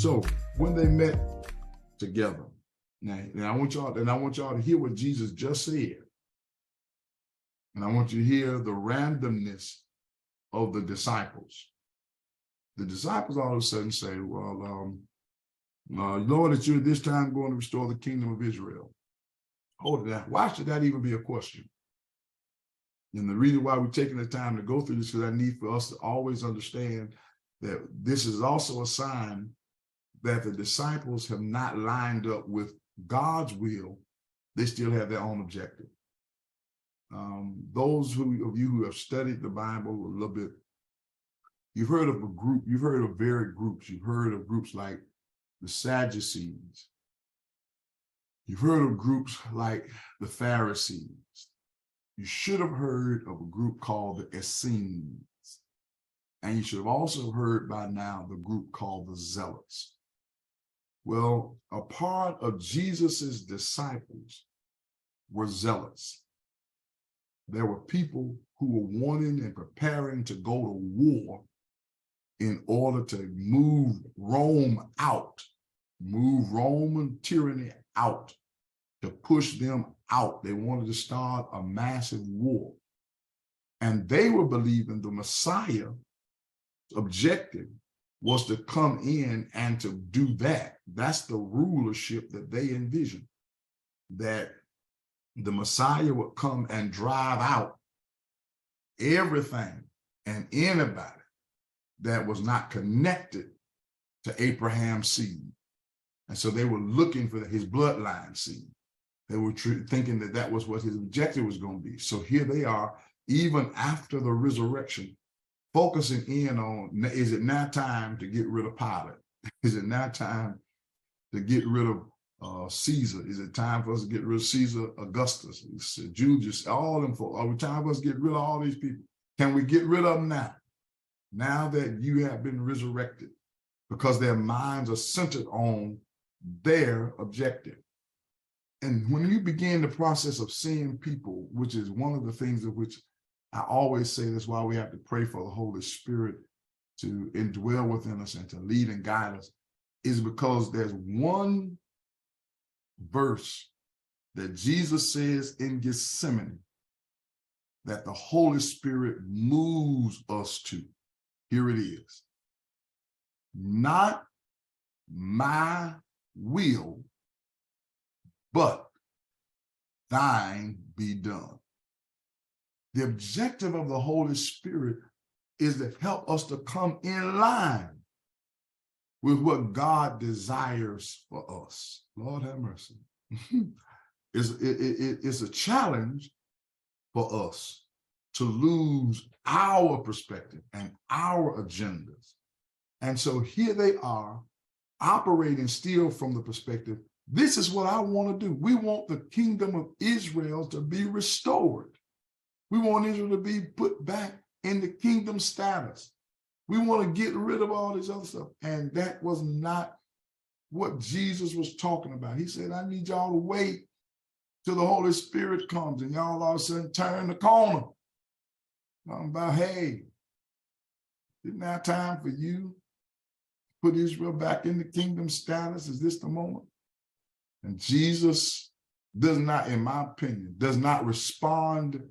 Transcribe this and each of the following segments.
So when they met together, now I want y'all to hear what Jesus just said. And I want you to hear the randomness of the disciples. The disciples all of a sudden say, well, Lord, that you're this time going to restore the kingdom of Israel. Hold it now. Why should that even be a question? And the reason why we're taking the time to go through this is because I need for us to always understand that this is also a sign that the disciples have not lined up with God's will. They still have their own objective. Those of you who have studied the Bible a little bit, you've heard of a group, you've heard of varied groups. You've heard of groups like the Sadducees. You've heard of groups like the Pharisees. You should have heard of a group called the Essenes. And you should have also heard by now the group called the Zealots. Well, a part of Jesus's disciples were zealots. There were people who were wanting and preparing to go to war in order to move Rome out, move Roman tyranny out, to push them out. They wanted to start a massive war. And they were believing the Messiah's objective was to come in and to do that. That's the rulership that they envisioned, that the Messiah would come and drive out everything and anybody that was not connected to Abraham's seed. And so they were looking for his bloodline seed. They were thinking that that was what his objective was going to be. So here they are, even after the resurrection, focusing in on, is it now time to get rid of Pilate? Is it now time to get rid of Caesar? Is it time for us to get rid of Caesar Augustus, Julius, all them folks? Are we time for us to get rid of all these people? Can we get rid of them now? Now that you have been resurrected, because their minds are centered on their objective. And when you begin the process of seeing people, which is one of the things of which I always say, that's why we have to pray for the Holy Spirit to indwell within us and to lead and guide us, is because there's one verse that Jesus says in Gethsemane that the Holy Spirit moves us to. Here it is. Not my will, but thine be done. The objective of the Holy Spirit is to help us to come in line with what God desires for us. Lord have mercy. It's a challenge for us to lose our perspective and our agendas. And so here they are, operating still from the perspective, this is what I want to do. We want the kingdom of Israel to be restored. We want Israel to be put back in the kingdom status. We want to get rid of all this other stuff. And that was not what Jesus was talking about. He said, I need y'all to wait till the Holy Spirit comes and y'all all of a sudden turn the corner. Talking about, hey, isn't that time for you to put Israel back in the kingdom status? Is this the moment? And Jesus does not, in my opinion, does not respond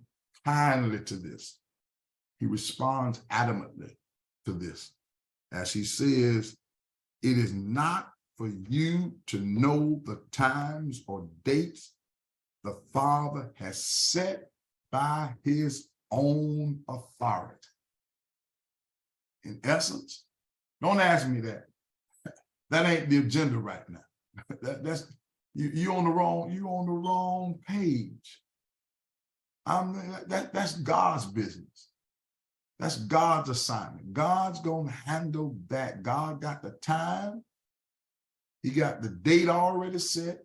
kindly to this. He responds adamantly to this. As he says, it is not for you to know the times or dates the Father has set by his own authority. In essence, don't ask me that. That ain't the agenda right now. That's you on the wrong page. That's God's business. That's God's assignment. God's gonna handle that. God got the time. He got the date already set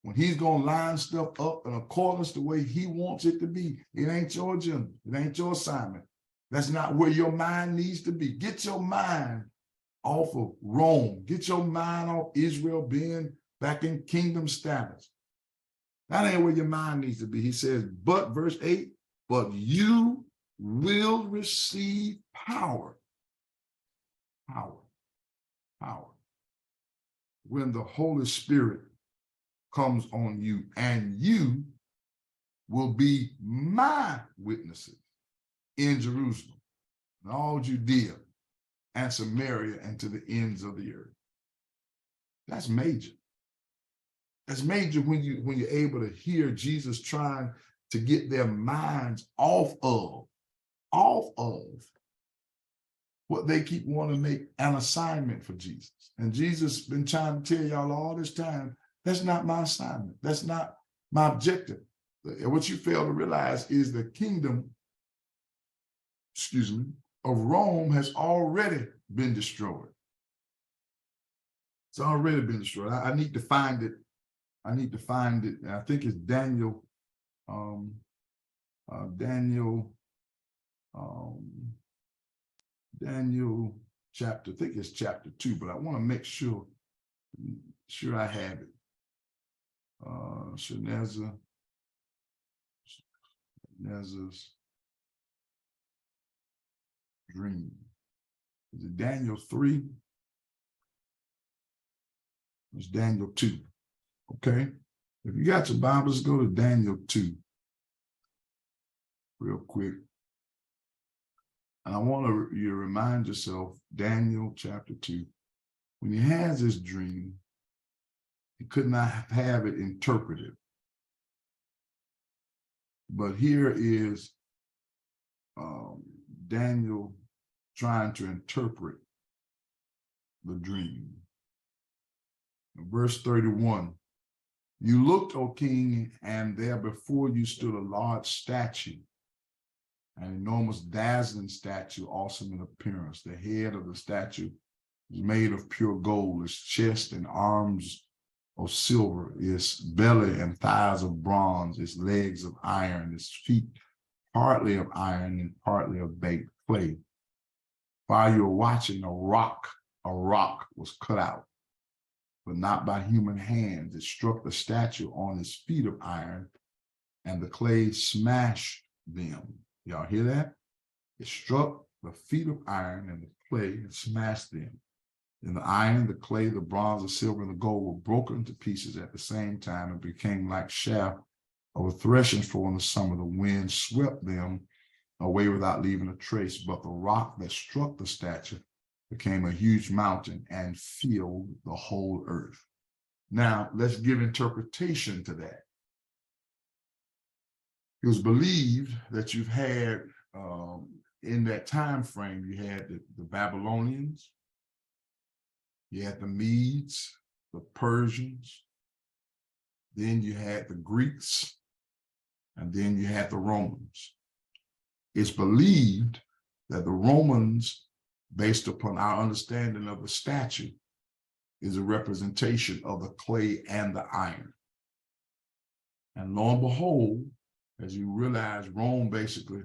when he's gonna line stuff up in accordance to the way he wants it to be. It ain't your agenda. It ain't your assignment. That's not where your mind needs to be. Get your mind off of Rome. Get your mind off Israel being back in kingdom status. That ain't where your mind needs to be. He says, but verse 8, but you will receive power. Power. when the Holy Spirit comes on you, and you will be my witnesses in Jerusalem, and all Judea and Samaria, and to the ends of the earth. That's major. That's major when you're able to hear Jesus trying to get their minds off of what they keep wanting to make an assignment for Jesus. And Jesus been trying to tell y'all all this time, that's not my assignment. That's not my objective. What you fail to realize is the kingdom, of Rome has already been destroyed. It's already been destroyed. I need to find it. I think it's Daniel, Daniel chapter, I think it's chapter 2, but I want to make sure I have it. Nebuchadnezzar's dream. Is it Daniel 3? It's Daniel 2. Okay. If you got your Bibles, go to Daniel 2 real quick. And I want you to remind yourself, Daniel chapter 2, when he has this dream, he could not have it interpreted. But here is Daniel trying to interpret the dream. Verse 31, you looked, O king, and there before you stood a large statue, an enormous dazzling statue, awesome in appearance. The head of the statue is made of pure gold, its chest and arms of silver, its belly and thighs of bronze, its legs of iron, its feet partly of iron and partly of baked clay. While you were watching, a rock was cut out, but not by human hands. It struck the statue on its feet of iron, and the clay smashed them. Y'all hear that? It struck the feet of iron and the clay and smashed them. And the iron, the clay, the bronze, the silver, and the gold were broken to pieces at the same time and became like chaff of a threshing floor in the summer. The wind swept them away without leaving a trace. But the rock that struck the statue became a huge mountain and filled the whole earth. Now, let's give interpretation to that. It was believed that you've had, in that time frame, you had the Babylonians, you had the Medes, the Persians, then you had the Greeks, and then you had the Romans. It's believed that the Romans, based upon our understanding of the statue, is a representation of the clay and the iron. And lo and behold, as you realize, Rome basically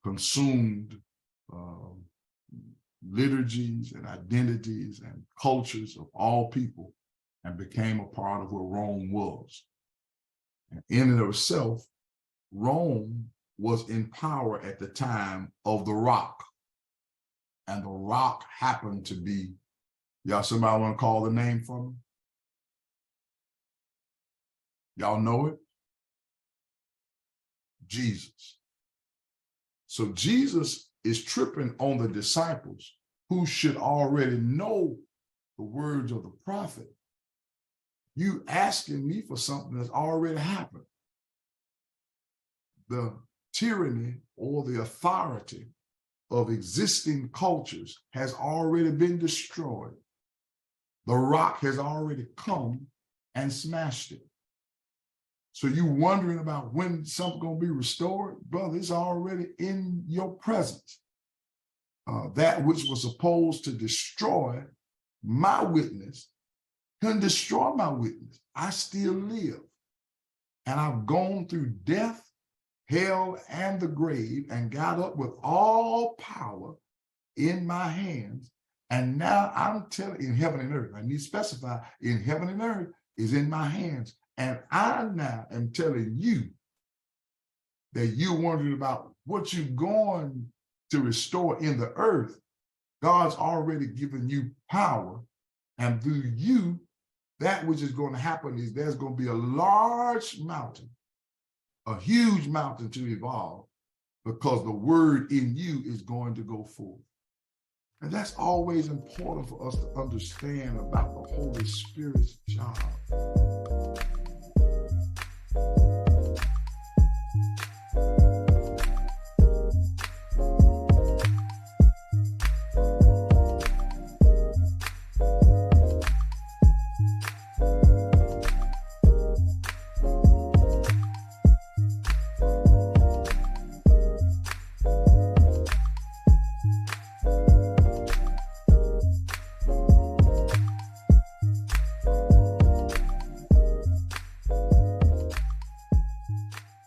consumed liturgies and identities and cultures of all people and became a part of what Rome was. And in and of itself, Rome was in power at the time of the rock. And the rock happened to be, y'all, somebody want to call the name for me? Y'all know it? Jesus. So Jesus is tripping on the disciples who should already know the words of the prophet. You asking me for something that's already happened. The tyranny or the authority of existing cultures has already been destroyed. The rock has already come and smashed it. So you wondering about when something's going to be restored? Brother, it's already in your presence. That which was supposed to destroy my witness can destroy my witness. I still live. And I've gone through death, hell, and the grave and got up with all power in my hands. And now I'm telling, in heaven and earth, I need to specify, in heaven and earth is in my hands. And I now am telling you that you're wondering about what you're going to restore in the earth. God's already given you power And through you, that which is going to happen is there's going to be a large mountain, a huge mountain to evolve, because the word in you is going to go forth. And that's always important for us to understand about the Holy Spirit's job.